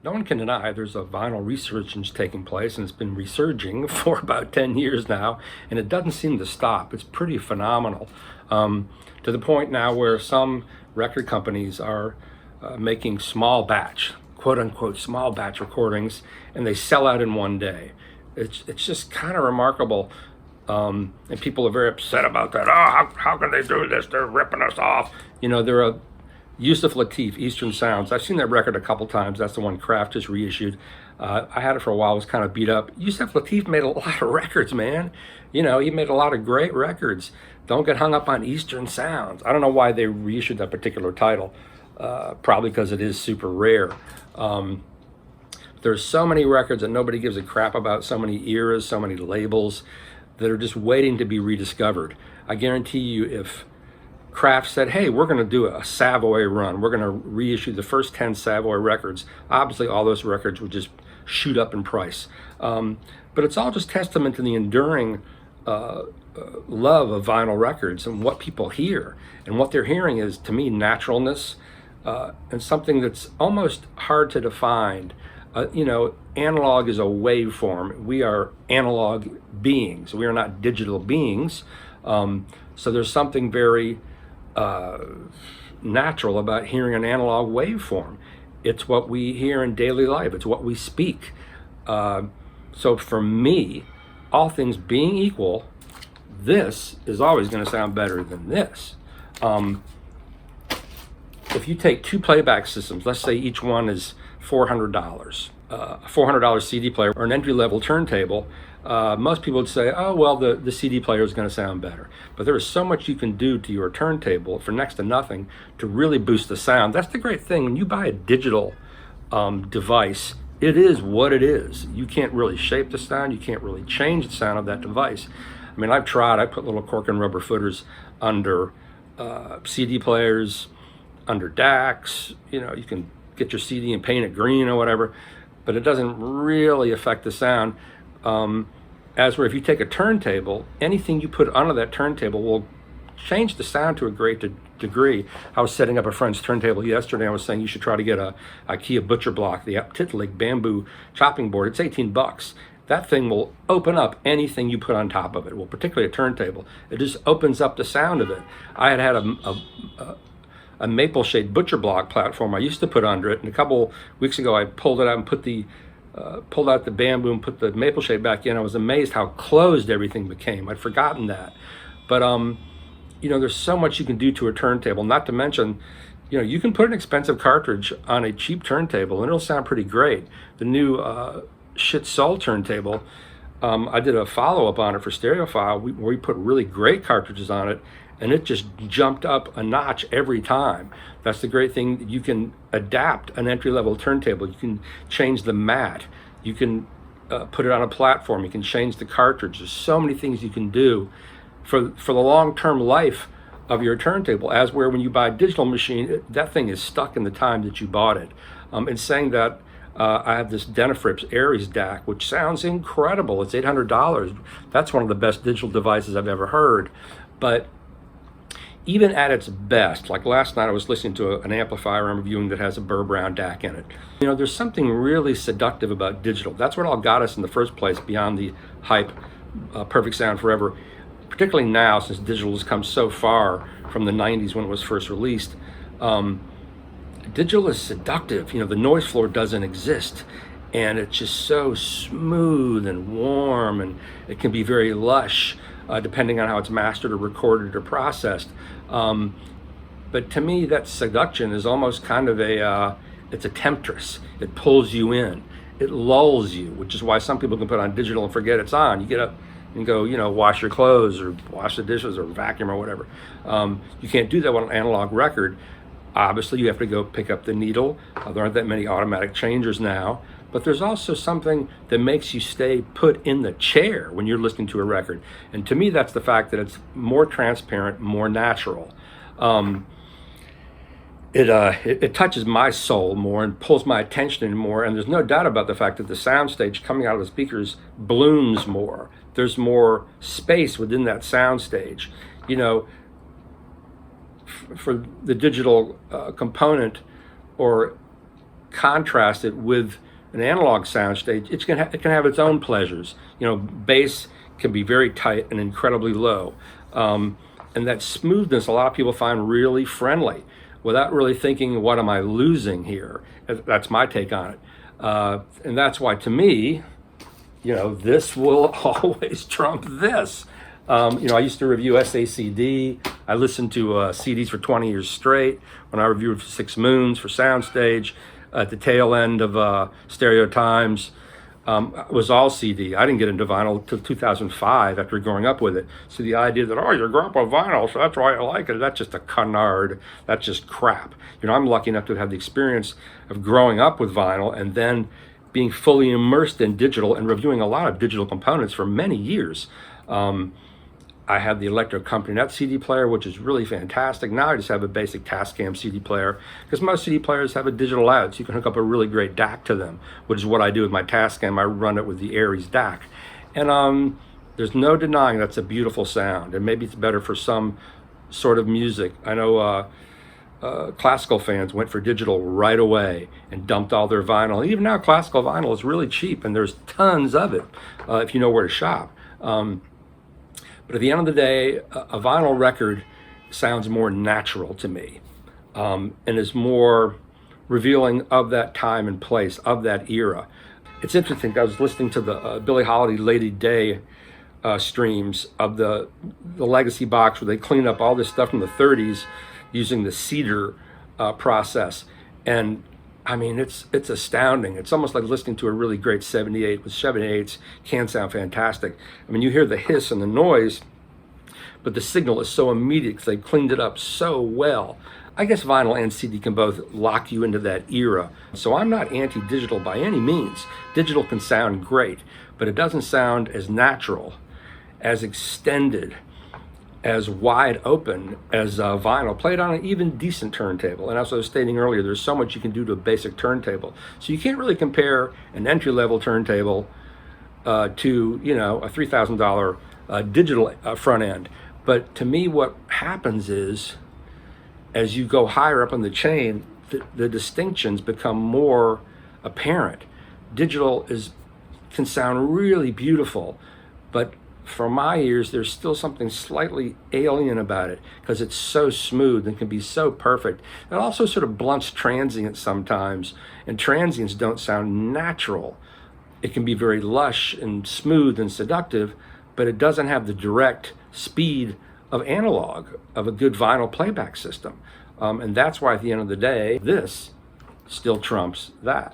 no one can deny there's a vinyl resurgence taking place, and it's been resurging for about 10 years now, and it doesn't seem to stop. It's pretty phenomenal, to the point now where some record companies are making small batch, quote unquote, small batch recordings, and they sell out in one day. It's just kind of remarkable. And people are very upset about that. Oh, how can they do this? They're ripping us off. They're a Yusuf Lateef, Eastern Sounds. I've seen that record a couple times. That's the one Kraft just reissued. I had it for a while. It was kind of beat up. Yusuf Lateef made a lot of records, man. He made a lot of great records. Don't get hung up on Eastern Sounds. I don't know why they reissued that particular title. Probably because it is super rare. There's so many records that nobody gives a crap about, so many eras, so many labels that are just waiting to be rediscovered. I guarantee you, if Kraft said, hey, we're going to do a Savoy run, we're going to reissue the first 10 Savoy records, obviously all those records would just shoot up in price. But it's all just testament to the enduring love of vinyl records and what people hear. And what they're hearing is, to me, naturalness, and something that's almost hard to define. Analog is a waveform. We are analog beings. We are not digital beings. So there's something very natural about hearing an analog waveform. It's what we hear in daily life. It's what we speak. So for me, all things being equal, this is always going to sound better than this. If you take two playback systems, let's say each one is $400, a $400 CD player or an entry-level turntable, most people would say, oh, well, the CD player is going to sound better. But there is so much you can do to your turntable for next to nothing to really boost the sound. That's the great thing. When you buy a digital device, it is what it is. You can't really shape the sound. You can't really change the sound of that device. I mean, I've tried. I put little cork and rubber footers under CD players, under DACs. You can get your CD and paint it green or whatever, but it doesn't really affect the sound. As where if you take a turntable, anything you put onto that turntable will change the sound to a great degree. I was setting up a friend's turntable yesterday. I was saying you should try to get a IKEA butcher block, the Titlik bamboo chopping board. It's $18. That thing will open up anything you put on top of it. Well, particularly a turntable. It just opens up the sound of it. I had a maple shade butcher block platform I used to put under it, and a couple weeks ago I pulled it out and pulled out the bamboo and put the maple shade back in. I was amazed how closed everything became. I'd forgotten that. But there's so much you can do to a turntable, not to mention, you can put an expensive cartridge on a cheap turntable and it'll sound pretty great. The new Shit Soul turntable, I did a follow-up on it for Stereophile where we put really great cartridges on it, and it just jumped up a notch every time. That's the great thing. You can adapt an entry-level turntable. You can change the mat. You can put it on a platform. You can change the cartridge. There's so many things you can do for the long-term life of your turntable, as where when you buy a digital machine, that thing is stuck in the time that you bought it. In saying that, I have this Denafrips Aries DAC, which sounds incredible. It's $800. That's one of the best digital devices I've ever heard. But even at its best, like last night I was listening to an amplifier I'm reviewing that has a Burr Brown DAC in it. There's something really seductive about digital. That's what all got us in the first place, beyond the hype, perfect sound forever. Particularly now, since digital has come so far from the 90s when it was first released. Digital is seductive. The noise floor doesn't exist, and it's just so smooth and warm, and it can be very lush, depending on how it's mastered or recorded or processed. But to me, that seduction is almost kind of it's a temptress. It pulls you in. It lulls you, which is why some people can put on digital and forget it's on. You get up and go, wash your clothes or wash the dishes or vacuum or whatever. You can't do that with an analog record. Obviously, you have to go pick up the needle. There aren't that many automatic changers now. But there's also something that makes you stay put in the chair when you're listening to a record. And to me, that's the fact that it's more transparent, more natural. It touches my soul more and pulls my attention in more. And there's no doubt about the fact that the soundstage coming out of the speakers blooms more. There's more space within that soundstage. For the digital component, or contrast it with an analog soundstage, it can have its own pleasures. You know, bass can be very tight and incredibly low. And that smoothness, a lot of people find really friendly without really thinking, what am I losing here? That's my take on it. And that's why, to me, you know, this will always trump this. You know, I used to review SACD. I listened to CDs for 20 years straight. When I reviewed Six Moons for Soundstage, at the tail end of Stereo Times, it was all CD. I didn't get into vinyl until 2005 after growing up with it. So the idea that, oh, you grew up with vinyl, so that's why I like it, that's just a canard. That's just crap. You know, I'm lucky enough to have the experience of growing up with vinyl and then being fully immersed in digital and reviewing a lot of digital components for many years. I had the Electro Company Net CD player, which is really fantastic. Now I just have a basic Tascam CD player because most CD players have a digital out, so you can hook up a really great DAC to them, which is what I do with my Tascam. I run it with the Aries DAC. And there's no denying that's a beautiful sound, and maybe it's better for some sort of music. I know classical fans went for digital right away and dumped all their vinyl. Even now, classical vinyl is really cheap, and there's tons of it if you know where to shop. But at the end of the day, a vinyl record sounds more natural to me, and is more revealing of that time and place, of that era. It's interesting, I was listening to the Billie Holiday Lady Day streams of the Legacy box, where they cleaned up all this stuff from the 30s using the cedar process. And I mean, it's astounding. It's almost like listening to a really great 78, with 78s can sound fantastic. I mean, you hear the hiss and the noise, but the signal is so immediate because they cleaned it up so well. I guess vinyl and CD can both lock you into that era. So I'm not anti-digital by any means. Digital can sound great, but it doesn't sound as natural, as extended, as wide open as vinyl, played on an even decent turntable. And as I was stating earlier, there's so much you can do to a basic turntable. So you can't really compare an entry-level turntable to, you know, a $3,000 digital front end. But to me, what happens is, as you go higher up on the chain, the distinctions become more apparent. Digital can sound really beautiful, but for my ears, there's still something slightly alien about it because it's so smooth and can be so perfect. It also sort of blunts transients sometimes, and transients don't sound natural. It can be very lush and smooth and seductive, but it doesn't have the direct speed of analog, of a good vinyl playback system. And that's why at the end of the day, this still trumps that.